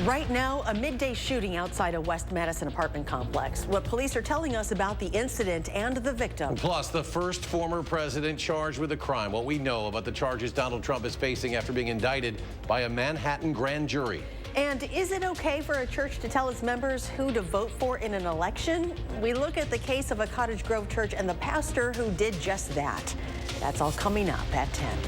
Right now, a midday shooting outside a West Madison apartment complex. What police are telling us about the incident and the victim. Plus, the first former president charged with a crime. What we know about the charges Donald Trump is facing after being indicted by a Manhattan grand jury. And is it okay for a church to tell its members who to vote for in an election? We look at the case of a Cottage Grove church and the pastor who did just that. That's all coming up at 10.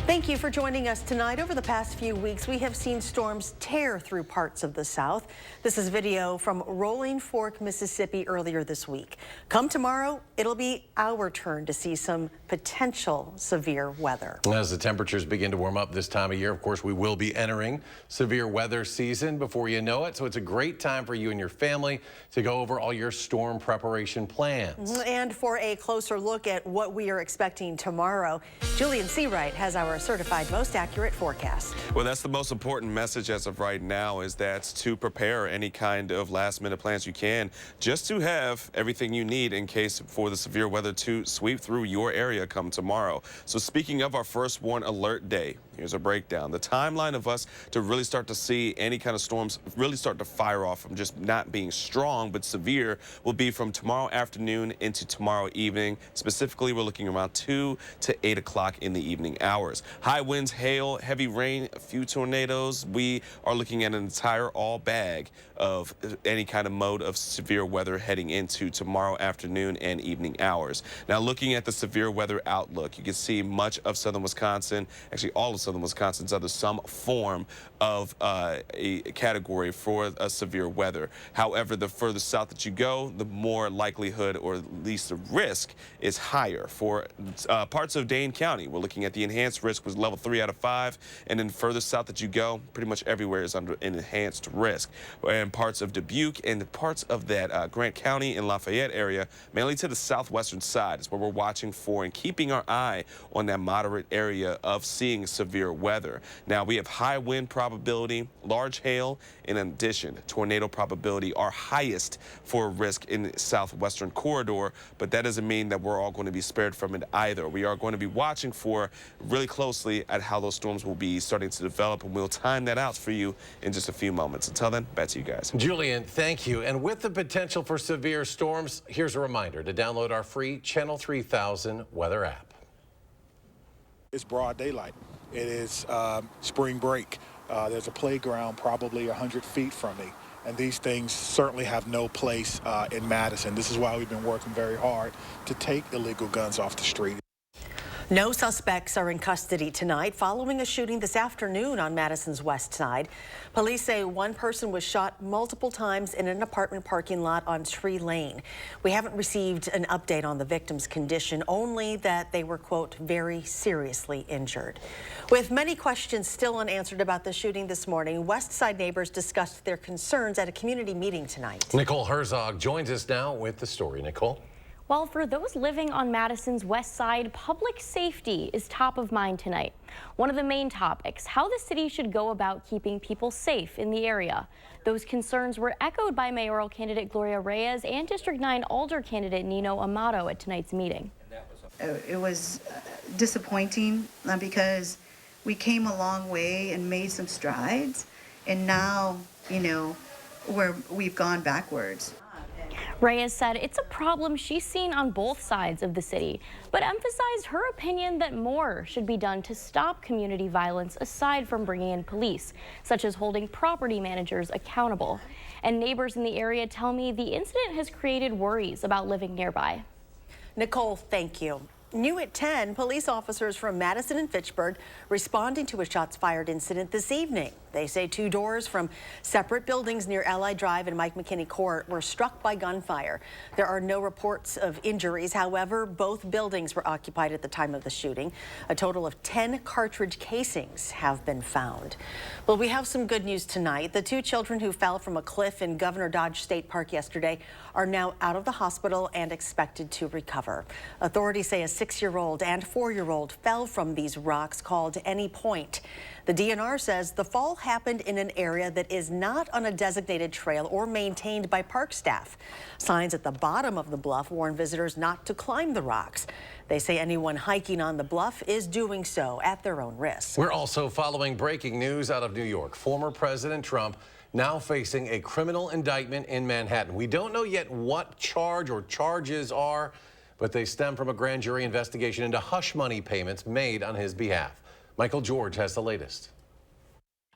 Thank you for joining us tonight. Over the past few weeks, we have seen storms tear through parts of the South. This is video from Rolling Fork, Mississippi earlier this week. Come tomorrow, it'll be our turn to see some potential severe weather. As the temperatures begin to warm up this time of year, of course, we will be entering severe weather season before you know it. So it's a great time for you and your family to go over all your storm preparation plans. And for a closer look at what we are expecting tomorrow, Julian Seawright has our certified most accurate forecast. Well, that's the most important message as of right now, is that to prepare any kind of last minute plans you can, just to have everything you need in case for the severe weather to sweep through your area come tomorrow. So speaking of our first warn alert day, here's a breakdown. The timeline of us to really start to see any kind of storms really start to fire off from just not being strong but severe will be from tomorrow afternoon into tomorrow evening. Specifically, we're looking around 2 to 8 o'clock in the evening hours. High winds, hail, heavy rain, a few tornadoes. We are looking at an entire all bag of any kind of mode of severe weather heading into tomorrow afternoon and evening hours. Now, looking at the severe weather outlook, you can see much of southern Wisconsin, actually all of southern Wisconsin's under some form of a category for a severe weather. However, the further south that you go, the more likelihood, or at least the risk, is higher. For parts of Dane County, we're looking at the enhanced risk was level 3 out of 5, and then further south that you go, pretty much everywhere is under an enhanced risk. And parts of Dubuque and parts of that Grant County and Lafayette area, mainly to the southwestern side, is where we're watching for and keeping our eye on that moderate area of seeing severe weather. Now, we have high wind probability, large hail, and in addition, tornado probability are highest for risk in the southwestern corridor, but that doesn't mean that we're all going to be spared from it either. We are going to be watching for really closely at how those storms will be starting to develop, and we'll time that out for you in just a few moments. Until then, back to you guys. Julian, thank you. And with the potential for severe storms, here's a reminder to download our free Channel 3000 weather app. It's broad daylight. It is spring break. There's a playground probably 100 feet from me, and these things certainly have no place in Madison. This is why we've been working very hard to take illegal guns off the street. No suspects are in custody tonight following a shooting this afternoon on Madison's west side. Police say one person was shot multiple times in an apartment parking lot on Tree Lane. We haven't received an update on the victim's condition, only that they were, quote, very seriously injured. With many questions still unanswered about the shooting this morning, West Side neighbors discussed their concerns at a community meeting tonight. Nicole Herzog joins us now with the story. Nicole? Well, for those living on Madison's west side, public safety is top of mind tonight. One of the main topics, how the city should go about keeping people safe in the area. Those concerns were echoed by mayoral candidate Gloria Reyes and District 9 Alder candidate Nino Amato at tonight's meeting. It was disappointing because we came a long way and made some strides, and now, you know, we've gone backwards. Reyes said it's a problem she's seen on both sides of the city, but emphasized her opinion that more should be done to stop community violence aside from bringing in police, such as holding property managers accountable. And neighbors in the area tell me the incident has created worries about living nearby. Nicole, thank you. New at 10, police officers from Madison and Fitchburg responding to a shots fired incident this evening. They say 2 doors from separate buildings near Allied Drive and Mike McKinney Court were struck by gunfire. There are no reports of injuries. However, both buildings were occupied at the time of the shooting. A total of 10 cartridge casings have been found. Well, we have some good news tonight. The 2 children who fell from a cliff in Governor Dodge State Park yesterday are now out of the hospital and expected to recover. Authorities say a 6-year-old and 4-year-old fell from these rocks called Any Point. The DNR says the fall happened in an area that is not on a designated trail or maintained by park staff. Signs at the bottom of the bluff warn visitors not to climb the rocks. They say anyone hiking on the bluff is doing so at their own risk. We're also following breaking news out of New York. Former President Trump now facing a criminal indictment in Manhattan. We don't know yet what charge or charges are, but they stem from a grand jury investigation into hush money payments made on his behalf. Michael George has the latest.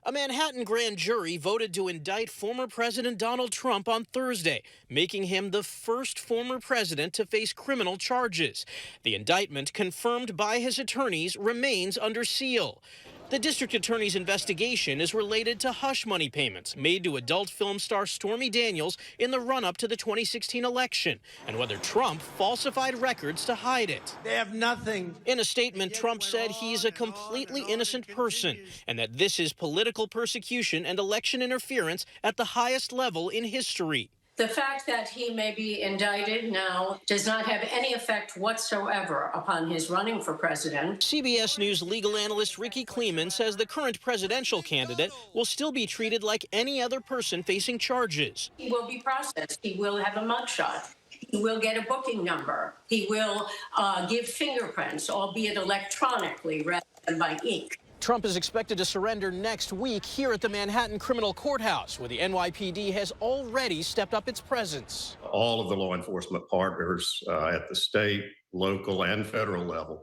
A Manhattan grand jury voted to indict former President Donald Trump on Thursday, making him the first former president to face criminal charges. The indictment, confirmed by his attorneys, remains under seal. The district attorney's investigation is related to hush money payments made to adult film star Stormy Daniels in the run-up to the 2016 election, and whether Trump falsified records to hide it. They have nothing. In a statement, Trump said he's a completely innocent person and that this is political persecution and election interference at the highest level in history. The fact that he may be indicted now does not have any effect whatsoever upon his running for president. CBS News legal analyst Ricky Kleeman says the current presidential candidate will still be treated like any other person facing charges. He will be processed. He will have a mugshot. He will get a booking number. He will give fingerprints, albeit electronically rather than by ink. Trump is expected to surrender next week here at the Manhattan Criminal Courthouse, where the NYPD has already stepped up its presence. All of the law enforcement partners at the state, local, and federal level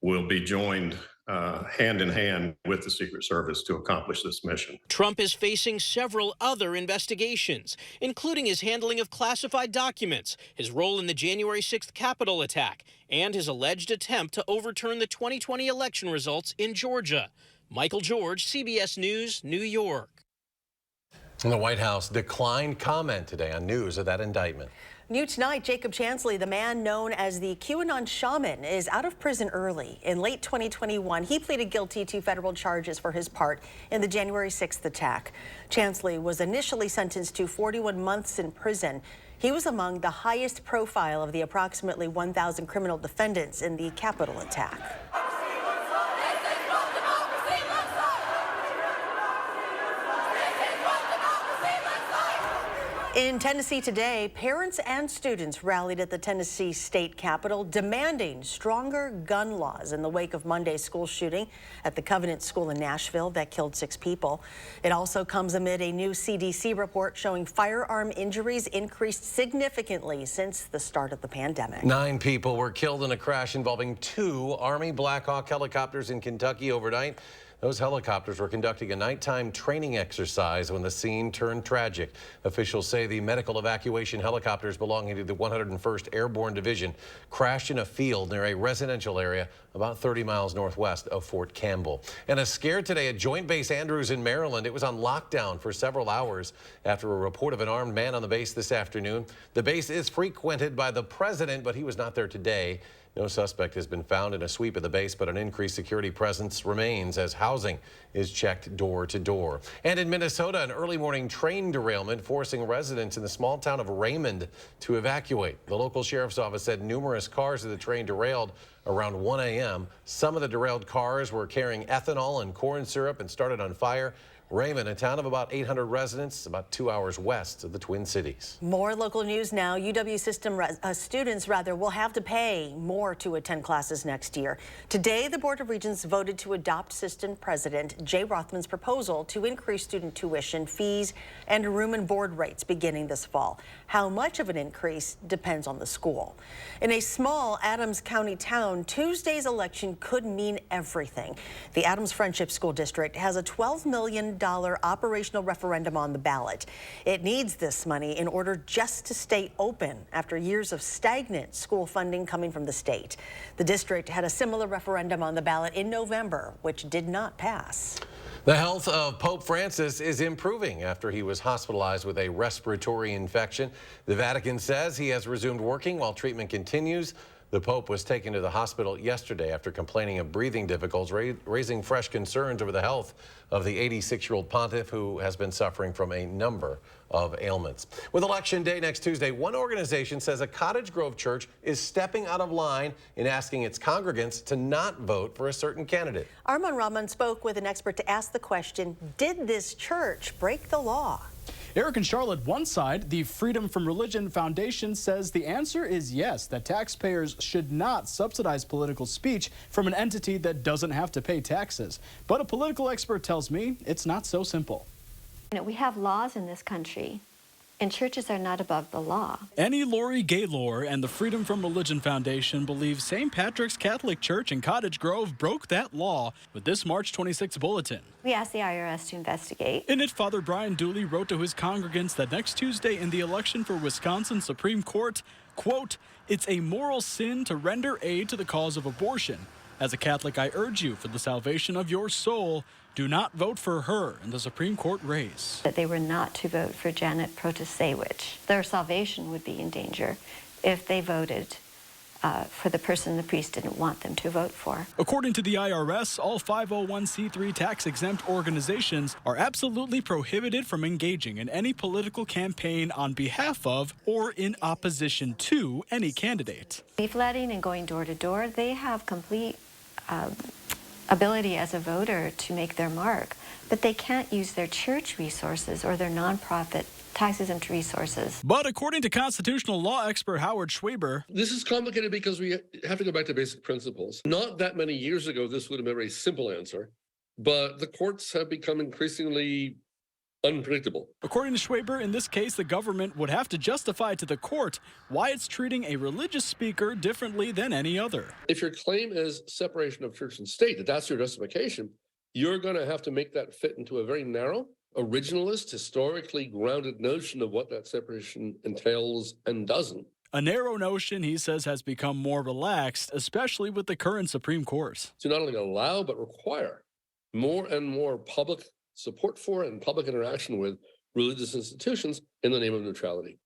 will be joined hand in hand with the Secret Service to accomplish this mission. Trump is facing several other investigations, including his handling of classified documents, his role in the January 6th Capitol attack, and his alleged attempt to overturn the 2020 election results in Georgia. Michael George, CBS News, New York. And the White House declined comment today on news of that indictment. New tonight, Jacob Chancel, the man known as the QAnon shaman, is out of prison early. In late 2021, he pleaded guilty to federal charges for his part in the January 6th attack. Chancel was initially sentenced to 41 months in prison. He was among the highest profile of the approximately 1,000 criminal defendants in the Capitol attack. In Tennessee today, parents and students rallied at the Tennessee State Capitol demanding stronger gun laws in the wake of Monday's school shooting at the Covenant School in Nashville that killed 6 people. It also comes amid a new CDC report showing firearm injuries increased significantly since the start of the pandemic. 9 people were killed in a crash involving 2 Army Black Hawk helicopters in Kentucky overnight. Those helicopters were conducting a nighttime training exercise when the scene turned tragic. Officials say the medical evacuation helicopters belonging to the 101st Airborne Division crashed in a field near a residential area about 30 miles northwest of Fort Campbell. And a scare today at Joint Base Andrews in Maryland. It was on lockdown for several hours after a report of an armed man on the base this afternoon. The base is frequented by the president, but he was not there today. No suspect has been found in a sweep of the base, but an increased security presence remains as housing is checked door to door. And in Minnesota, an early morning train derailment forcing residents in the small town of Raymond to evacuate. The local sheriff's office said numerous cars of the train derailed around 1 a.m. Some of the derailed cars were carrying ethanol and corn syrup and started on fire. Raymond, a town of about 800 residents, about 2 hours west of the Twin Cities. More local news now. UW system students will have to pay more to attend classes next year. Today, the Board of Regents voted to adopt system president Jay Rothman's proposal to increase student tuition, fees, and room and board rates beginning this fall. How much of an increase depends on the school. In a small Adams County town, Tuesday's election could mean everything. The Adams Friendship School District has a $12 million operational referendum on the ballot. It needs this money in order just to stay open after years of stagnant school funding coming from the state. The district had a similar referendum on the ballot in November, which did not pass. The health of Pope Francis is improving after he was hospitalized with a respiratory infection. The Vatican says he has resumed working while treatment continues. The Pope was taken to the hospital yesterday after complaining of breathing difficulties, raising fresh concerns over the health of the 86-year-old pontiff who has been suffering from a number of ailments. With Election Day next Tuesday, one organization says a Cottage Grove church is stepping out of line in asking its congregants to not vote for a certain candidate. Armand Rahman spoke with an expert to ask the question, did this church break the law? Eric and Charlotte, one side, the Freedom from Religion Foundation, says the answer is yes, that taxpayers should not subsidize political speech from an entity that doesn't have to pay taxes. But a political expert tells me it's not so simple. You know, we have laws in this country, and churches are not above the law. Annie Laurie Gaylor and the Freedom from Religion Foundation believe St. Patrick's Catholic Church in Cottage Grove broke that law with this March 26 bulletin. We asked the IRS to investigate. In it, Father Brian Dooley wrote to his congregants that next Tuesday in the election for Wisconsin Supreme Court, quote, "It's a moral sin to render aid to the cause of abortion. As a Catholic, I urge you, for the salvation of your soul, do not vote for her in the Supreme Court race." That they were not to vote for Janet Protasewicz. Their salvation would be in danger if they voted for the person the priest didn't want them to vote for. According to the IRS, all 501c3 tax-exempt organizations are absolutely prohibited from engaging in any political campaign on behalf of or in opposition to any candidate. Leafletting and going door to door, they have complete ability as a voter to make their mark, but they can't use their church resources or their nonprofit tax-exempt resources. But according to constitutional law expert Howard Schwaber, this is complicated because we have to go back to basic principles. Not that many years ago, this would have been a very simple answer, but the courts have become increasingly unpredictable. According to Schwaber, in this case, the government would have to justify to the court why it's treating a religious speaker differently than any other. If your claim is separation of church and state, that's your justification, you're going to have to make that fit into a very narrow, originalist, historically grounded notion of what that separation entails and doesn't. A narrow notion, he says, has become more relaxed, especially with the current Supreme Court. To not only allow, but require more and more public support for and public interaction with religious institutions in the name of neutrality.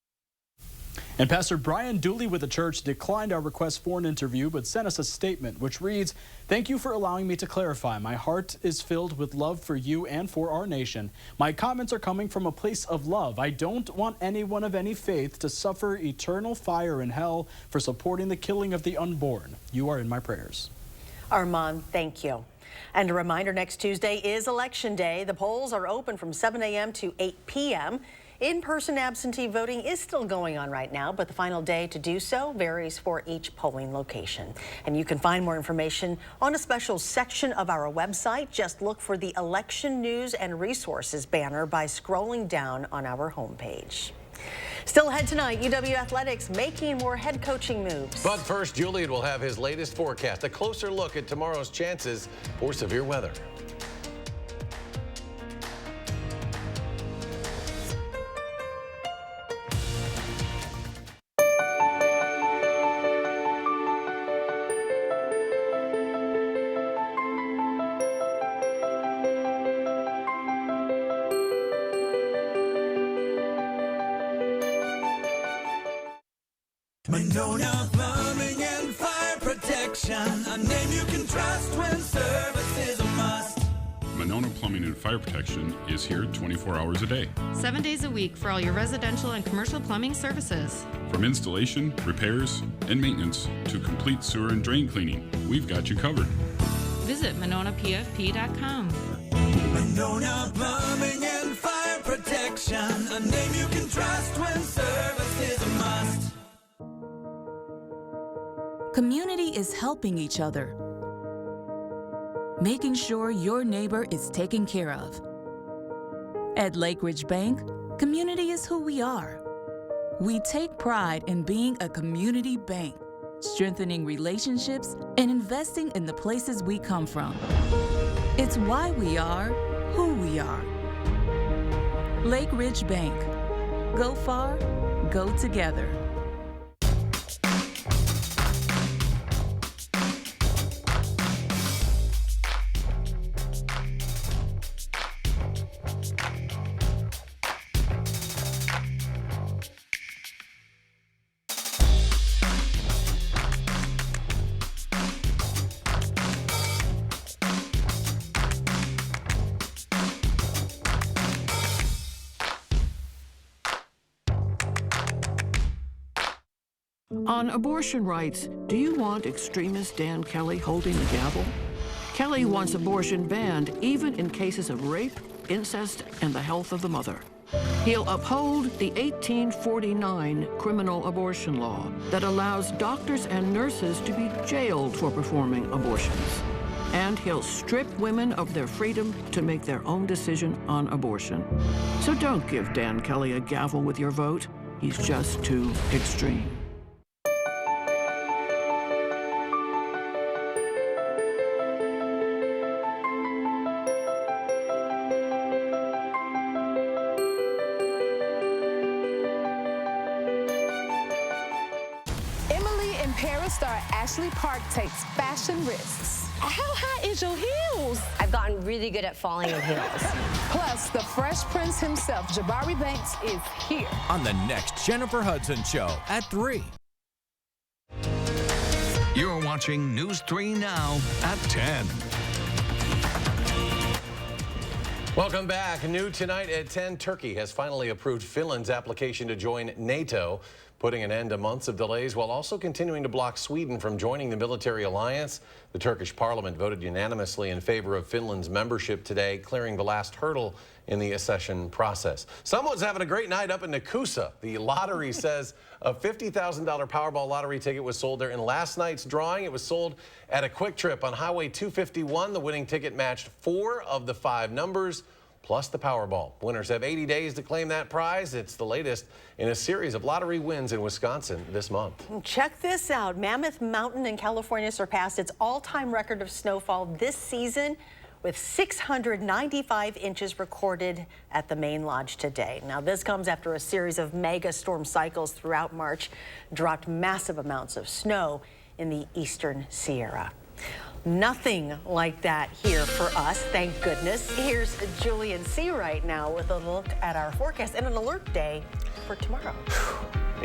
And Pastor Brian Dooley with the church declined our request for an interview, but sent us a statement which reads, "Thank you for allowing me to clarify. My heart is filled with love for you and for our nation. My comments are coming from a place of love. I don't want anyone of any faith to suffer eternal fire in hell for supporting the killing of the unborn. You are in my prayers." Armand, thank you. And a reminder, next Tuesday is Election Day. The polls are open from 7 a.m. to 8 p.m. In-person absentee voting is still going on right now, but the final day to do so varies for each polling location. And you can find more information on a special section of our website. Just look for the Election News and Resources banner by scrolling down on our homepage. Still ahead tonight, UW Athletics making more head coaching moves. But first, Julian will have his latest forecast, a closer look at tomorrow's chances for severe weather. Monona Plumbing and Fire Protection, a name you can trust when service is a must. Monona Plumbing and Fire Protection is here 24 hours a day. 7 days a week for all your residential and commercial plumbing services. From installation, repairs, and maintenance to complete sewer and drain cleaning, we've got you covered. Visit MononaPFP.com. Monona Plumbing and Fire Protection, a name you can trust when service is a must. Community is helping each other, making sure your neighbor is taken care of. At Lake Ridge Bank, community is who we are. We take pride in being a community bank, strengthening relationships and investing in the places we come from. It's why we are who we are. Lake Ridge Bank. Go far, go together. On abortion rights, do you want extremist Dan Kelly holding the gavel? Kelly wants abortion banned even in cases of rape, incest, and the health of the mother. He'll uphold the 1849 criminal abortion law that allows doctors and nurses to be jailed for performing abortions. And he'll strip women of their freedom to make their own decision on abortion. So don't give Dan Kelly a gavel with your vote. He's just too extreme. Paris star Ashley Park takes fashion risks. How high is your heels? I've gotten really good at falling in heels. Plus, the Fresh Prince himself, Jabari Banks, is here. On the next Jennifer Hudson Show at 3. You're watching News 3 Now at 10. Welcome back. New tonight at 10, Turkey has finally approved Finland's application to join NATO, putting an end to months of delays while also continuing to block Sweden from joining the military alliance. The Turkish parliament voted unanimously in favor of Finland's membership today, clearing the last hurdle in the accession process. Someone's having a great night up in Nakusa. The lottery says a $50,000 Powerball lottery ticket was sold there in last night's drawing. It was sold at a Quick Trip on Highway 251. The winning ticket matched 4 of the 5 numbers, plus the Powerball. Winners have 80 days to claim that prize. It's the latest in a series of lottery wins in Wisconsin this month. Check this out. Mammoth Mountain in California surpassed its all-time record of snowfall this season, with 695 inches recorded at the main lodge today. Now, this comes after a series of mega storm cycles throughout March dropped massive amounts of snow in the eastern Sierra. Nothing like that here for us, thank goodness. Here's Julian C. right now with a look at our forecast and an alert day for tomorrow.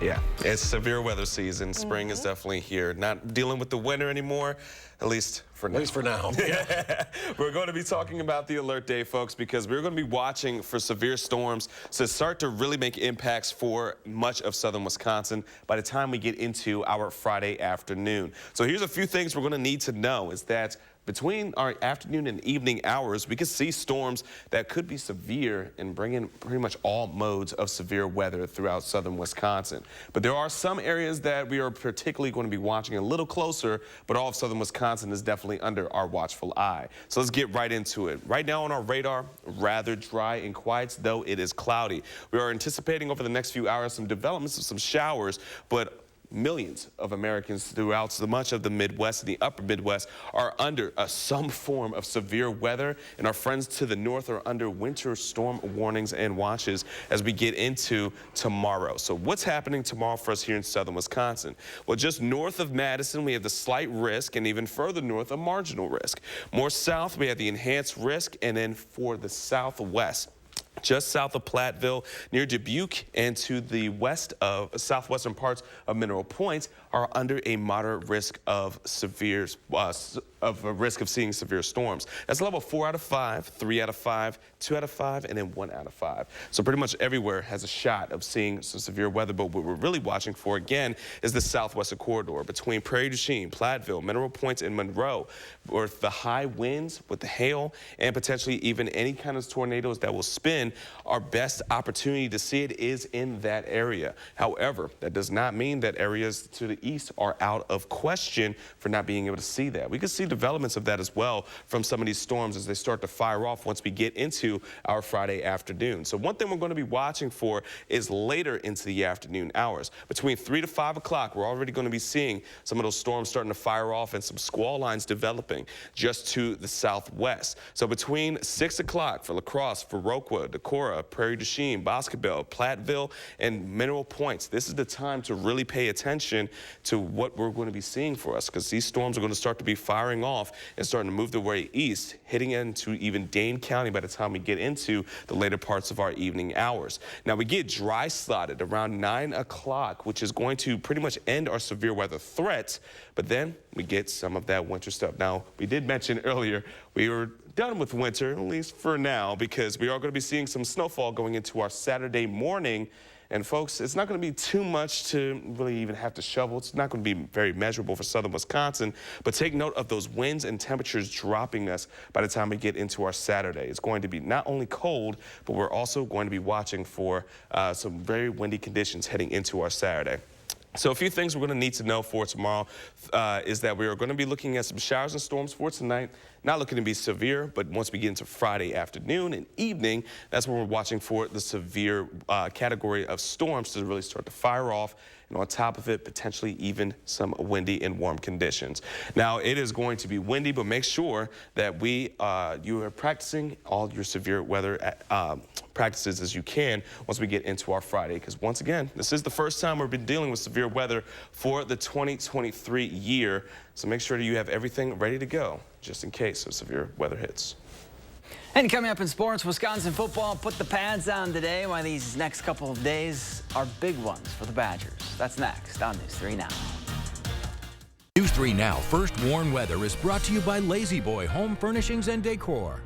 Yeah, it's severe weather season. Spring is definitely here. Not dealing with the winter anymore, at least for now. At least for now. Yeah. We're going to be talking about the alert day, folks, because we're going to be watching for severe storms to start to really make impacts for much of southern Wisconsin by the time we get into our Friday afternoon. So here's a few things we're going to need to know is that between our afternoon and evening hours, we could see storms that could be severe and bring in pretty much all modes of severe weather throughout southern Wisconsin. But there are some areas that we are particularly going to be watching a little closer, but all of southern Wisconsin is definitely under our watchful eye. So let's get right into it. Right now on our radar, rather dry and quiet, though it is cloudy. We are anticipating over the next few hours some developments of some showers, but millions of Americans throughout much of the Midwest and the upper Midwest are under some form of severe weather, and our friends to the north are under winter storm warnings and watches as we get into tomorrow. So what's happening tomorrow for us here in southern Wisconsin? Well, just north of Madison, we have the slight risk, and even further north, a marginal risk. More south, we have the enhanced risk, and then for the southwest, just south of Platteville, near Dubuque, and to the west of southwestern parts of Mineral Point are under a moderate risk of severe risk of seeing severe storms. That's level 4 out of 5, 3 out of 5, 2 out of 5, and then 1 out of 5. So pretty much everywhere has a shot of seeing some severe weather, but what we're really watching for, again, is the southwestern corridor between Prairie du Chien, Platteville, Mineral Point, and Monroe, with the high winds, with the hail, and potentially even any kind of tornadoes that will spin. Our best opportunity to see it is in that area. However, that does not mean that areas to the east are out of question for not being able to see that. We can see developments of that as well from some of these storms as they start to fire off once we get into our Friday afternoon. So one thing we're going to be watching for is later into the afternoon hours. Between 3 to 5 o'clock, we're already going to be seeing some of those storms starting to fire off and some squall lines developing just to the southwest. So between 6 o'clock for La Crosse, for Roquewood, Decorah, Prairie du Chien, Boscobel, Platteville, and Mineral Points, this is the time to really pay attention to what we're going to be seeing for us, because these storms are going to start to be firing off and starting to move their way east, hitting into even Dane County by the time we get into the later parts of our evening hours. Now we get dry slotted around 9 o'clock, which is going to pretty much end our severe weather threats, but then we get some of that winter stuff. Now, we did mention earlier we were done with winter, at least for now, because we are going to be seeing some snowfall going into our Saturday morning And folks, it's not going to be too much to really even have to shovel. It's not going to be very measurable for southern Wisconsin, but take note of those winds and temperatures dropping us by the time we get into our Saturday. It's going to be not only cold, but we're also going to be watching for some very windy conditions heading into our Saturday. So a few things we're going to need to know for tomorrow is that we are going to be looking at some showers and storms for tonight. Not looking to be severe, but once we get into Friday afternoon and evening, that's when we're watching for the severe category of storms to really start to fire off. And on top of it, potentially even some windy and warm conditions. Now, it is going to be windy, but make sure that you are practicing all your severe weather practices as you can once we get into our Friday. Because once again, this is the first time we've been dealing with severe weather for the 2023 year. So make sure that you have everything ready to go just in case some severe weather hits. And coming up in sports, Wisconsin football put the pads on today, while these next couple of days are big ones for the Badgers. That's next on News 3 Now. News 3 Now First Warn Weather is brought to you by Lazy Boy Home Furnishings and Decor.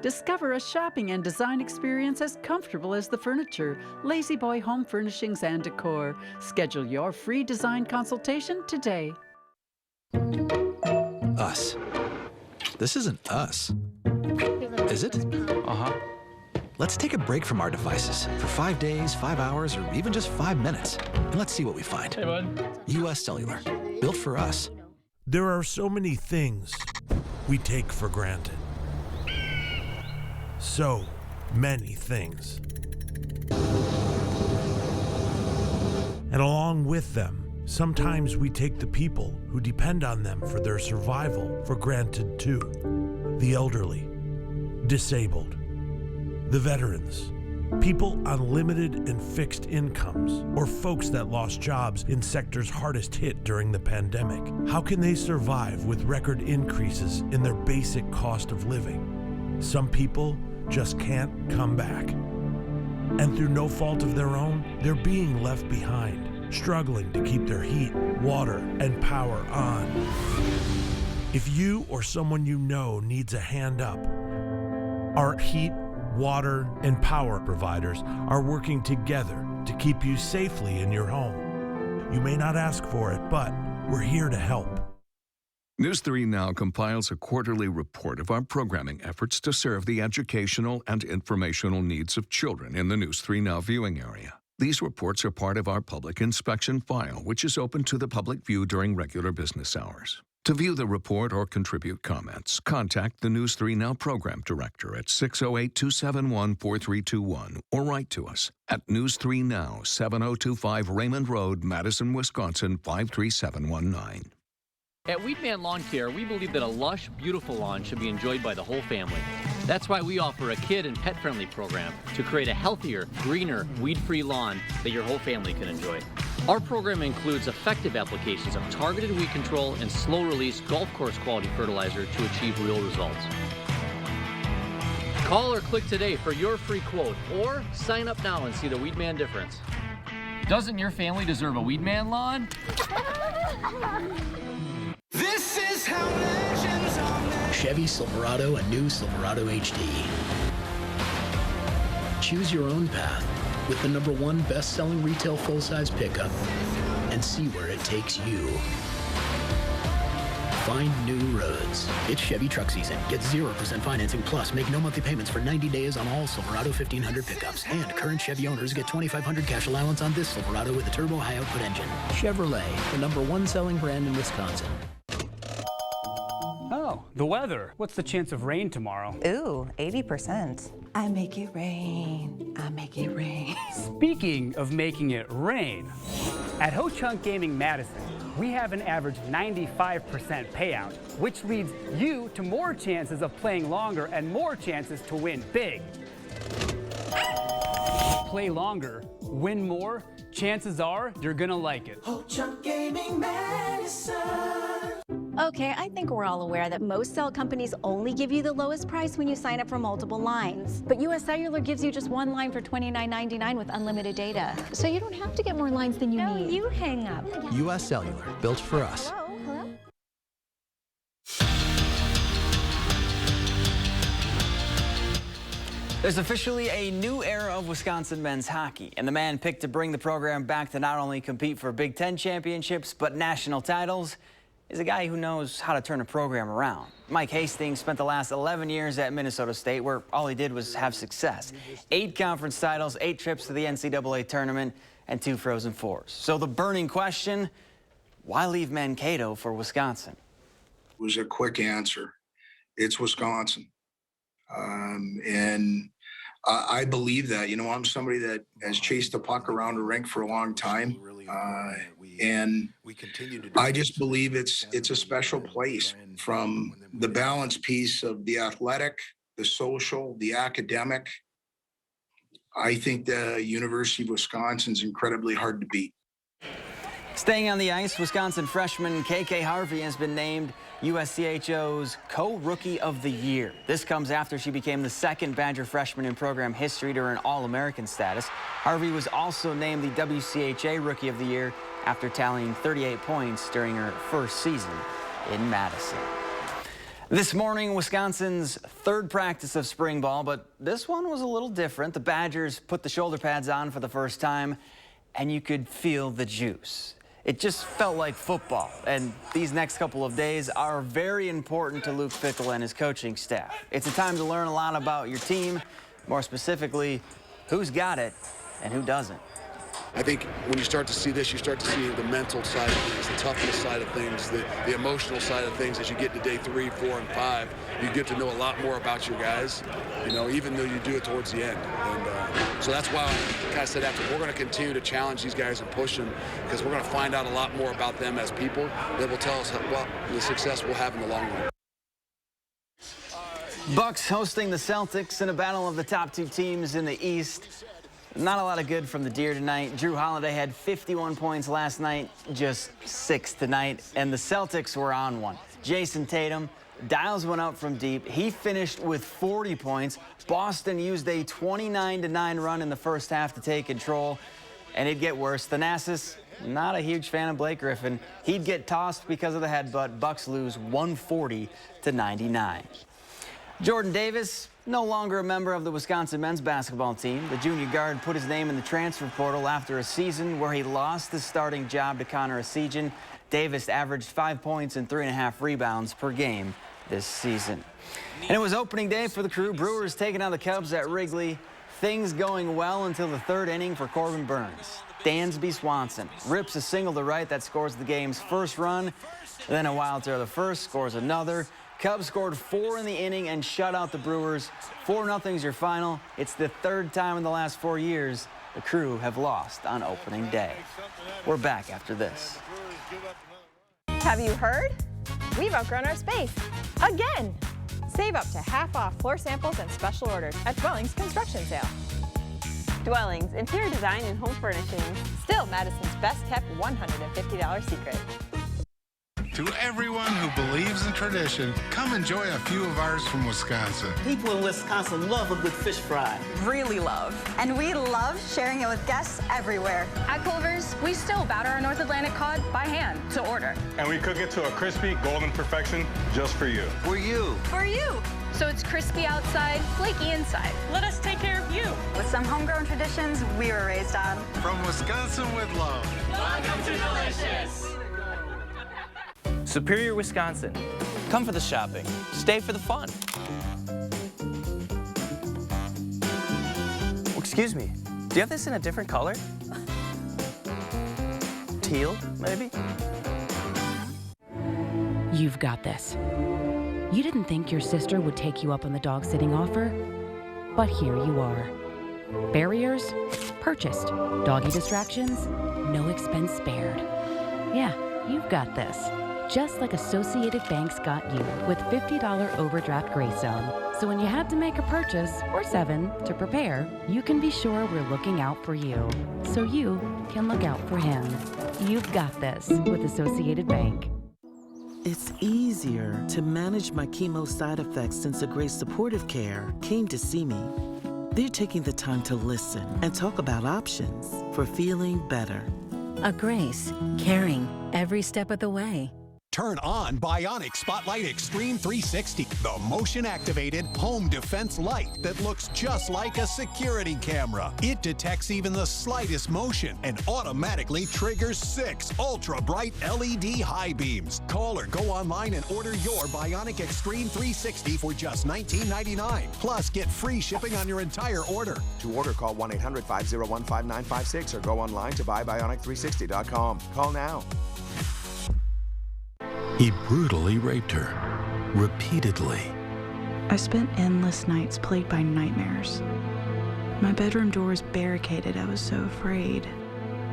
Discover a shopping and design experience as comfortable as the furniture. Lazy Boy Home Furnishings and Decor. Schedule your free design consultation today. Us. This isn't us. Is it? Uh-huh. Let's take a break from our devices for 5 days, 5 hours, or even just 5 minutes. And let's see what we find. Hey, bud. US Cellular. Built for us. There are so many things we take for granted. So many things. And along with them, sometimes we take the people who depend on them for their survival for granted too. The elderly, disabled, the veterans, people on limited and fixed incomes, or folks that lost jobs in sectors hardest hit during the pandemic. How can they survive with record increases in their basic cost of living? Some people just can't come back. And through no fault of their own, they're being left behind, struggling to keep their heat, water, and power on. If you or someone you know needs a hand up, our heat, water, and power providers are working together to keep you safely in your home. You may not ask for it, but we're here to help. News 3 Now compiles a quarterly report of our programming efforts to serve the educational and informational needs of children in the News 3 Now viewing area. These reports are part of our public inspection file, which is open to the public view during regular business hours. To view the report or contribute comments, contact the News 3 Now program director at 608-271-4321 or write to us at News 3 Now, 7025 Raymond Road, Madison, Wisconsin, 53719. At Weedman Lawn Care, we believe that a lush, beautiful lawn should be enjoyed by the whole family. That's why we offer a kid and pet-friendly program to create a healthier, greener, weed-free lawn that your whole family can enjoy. Our program includes effective applications of targeted weed control and slow-release golf course quality fertilizer to achieve real results. Call or click today for your free quote, or sign up now and see the Weedman difference. Doesn't your family deserve a Weedman lawn? This is how legends are made. Chevy Silverado and new Silverado HD. Choose your own path with the #1 best-selling retail full-size pickup and see where it takes you. Find new roads. It's Chevy truck season. Get 0% financing plus make no monthly payments for 90 days on all Silverado 1500 pickups. And current Chevy owners get $2,500 cash allowance on this Silverado with a turbo high output engine. Chevrolet, the #1 selling brand in Wisconsin. Oh, the weather. What's the chance of rain tomorrow? Ooh, 80%. I make it rain. I make it rain. Speaking of making it rain, at Ho Chunk Gaming Madison, we have an average 95% payout, which leads you to more chances of playing longer and more chances to win big. Play longer, win more, chances are you're gonna like it. Ho Chunk Gaming Madison. Okay, I think we're all aware that most cell companies only give you the lowest price when you sign up for multiple lines. But US Cellular gives you just one line for $29.99 with unlimited data. So you don't have to get more lines than you need. No, you hang up. US Cellular. Built for us. Hello? There's officially a new era of Wisconsin men's hockey, and the man picked to bring the program back to not only compete for Big Ten championships, but national titles is a guy who knows how to turn a program around. Mike Hastings spent the last 11 years at Minnesota State, where all he did was have success. 8 conference titles, 8 trips to the NCAA tournament, and 2 Frozen Fours. So the burning question, why leave Mankato for Wisconsin? It was a quick answer. It's Wisconsin. And I believe that. You know, I'm somebody that has chased the puck around the rink for a long time. And I just believe it's a special place, from the balance piece of the athletic, the social, the academic. I think the University of Wisconsin is incredibly hard to beat. Staying on the ice, Wisconsin freshman KK Harvey has been named USCHO's Co-Rookie of the Year. This comes after she became the 2nd Badger freshman in program history to earn All-American status. Harvey was also named the WCHA Rookie of the Year after tallying 38 points during her first season in Madison. This morning, Wisconsin's 3rd practice of spring ball, but this one was a little different. The Badgers put the shoulder pads on for the first time, and you could feel the juice. It just felt like football, and these next couple of days are very important to Luke Fickell and his coaching staff. It's a time to learn a lot about your team, more specifically, who's got it and who doesn't. I think when you start to see this, you start to see the mental side of things, the toughness side of things, the emotional side of things. As you get to day 3, 4, and 5, you get to know a lot more about your guys, you know, even though you do it towards the end. And so that's why I kind of said after, we're going to continue to challenge these guys and push them, because we're going to find out a lot more about them as people that will tell us what the success we'll have in the long run. Bucks hosting the Celtics in a battle of the top 2 teams in the East. Not a lot of good from the Deer tonight. Drew Holiday had 51 points last night, just 6 tonight, and the Celtics were on one. Jason Tatum dials one out from deep. He finished with 40 points. Boston used a 29-9 run in the first half to take control, and it'd get worse. Thanasis, not a huge fan of Blake Griffin. He'd get tossed because of the headbutt. Bucks lose 140-99. Jordan Davis, no longer a member of the Wisconsin men's basketball team. The junior guard put his name in the transfer portal after a season where he lost his starting job to Connor Esigian. Davis averaged 5 points and 3.5 rebounds per game this season. And it was opening day for the Crew. Brewers taking on the Cubs at Wrigley. Things going well until the 3rd inning for Corbin Burns. Dansby Swanson rips a single to right that scores the game's first run. Then a wild to the first, scores another. Cubs scored 4 in the inning and shut out the Brewers. 4-0's your final. It's the 3rd time in the last 4 years the Crew have lost on opening day. We're back after this. Have you heard? We've outgrown our space. Again! Save up to half off floor samples and special orders at Dwellings Construction Sale. Dwellings, interior design and home furnishings. Still Madison's best kept $150 secret. To everyone who believes in tradition, come enjoy a few of ours from Wisconsin. People in Wisconsin love a good fish fry. Really love. And we love sharing it with guests everywhere. At Culver's, we still batter our North Atlantic cod by hand to order. And we cook it to a crispy, golden perfection just for you. For you. For you. So it's crispy outside, flaky inside. Let us take care of you. With some homegrown traditions we were raised on. From Wisconsin with love. Welcome to Delicious. Superior, Wisconsin. Come for the shopping. Stay for the fun. Excuse me, do you have this in a different color? Teal, maybe? You've got this. You didn't think your sister would take you up on the dog sitting offer, but here you are. Barriers? Purchased. Doggy distractions? No expense spared. Yeah, you've got this. Just like Associated Bank's got you with $50 overdraft grace zone. So when you have to make a purchase, or 7, to prepare, you can be sure we're looking out for you, so you can look out for him. You've got this with Associated Bank. It's easier to manage my chemo side effects since a great supportive care came to see me. They're taking the time to listen and talk about options for feeling better. A Grace, caring every step of the way. Turn on Bionic Spotlight Extreme 360, the motion-activated home defense light that looks just like a security camera. It detects even the slightest motion and automatically triggers 6 ultra-bright LED high beams. Call or go online and order your Bionic Extreme 360 for just $19.99. Plus, get free shipping on your entire order. To order, call 1-800-501-5956 or go online to buybionic360.com. Call now. He brutally raped her, repeatedly. I spent endless nights plagued by nightmares. My bedroom door was barricaded. I was so afraid.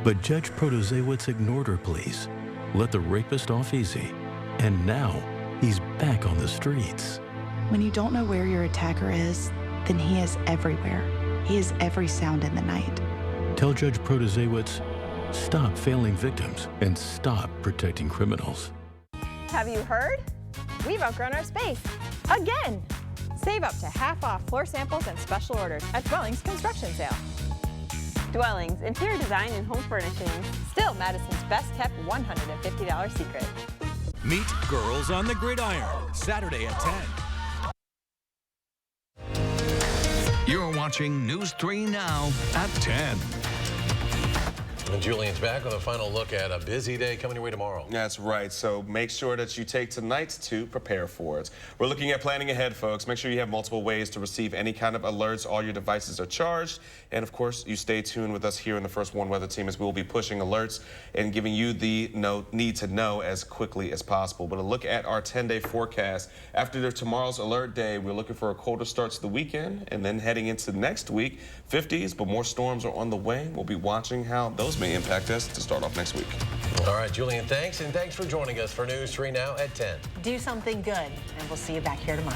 But Judge Protozewicz ignored her pleas, let the rapist off easy, and now he's back on the streets. When you don't know where your attacker is, then he is everywhere. He is every sound in the night. Tell Judge Protozewicz, stop failing victims and stop protecting criminals. Have you heard? We've outgrown our space. Again! Save up to half off floor samples and special orders at Dwellings Construction Sale. Dwellings, interior design and home furnishings. Still Madison's best kept $150 secret. Meet Girls on the Gridiron, Saturday at 10. You're watching News 3 Now at 10. And Julian's back with a final look at a busy day coming your way tomorrow. That's right. So make sure that you take tonight to prepare for it. We're looking at planning ahead, folks. Make sure you have multiple ways to receive any kind of alerts. All your devices are charged. And of course, you stay tuned with us here in the First Warn Weather Team as we will be pushing alerts and giving you the need to know as quickly as possible. But a look at our 10-day forecast. After tomorrow's alert day, we're looking for a colder start to the weekend. And then heading into next week, 50s, but more storms are on the way. We'll be watching how those may impact us to start off next week. All right, Julian, thanks. And thanks for joining us for News 3 Now at 10. Do something good, and we'll see you back here tomorrow.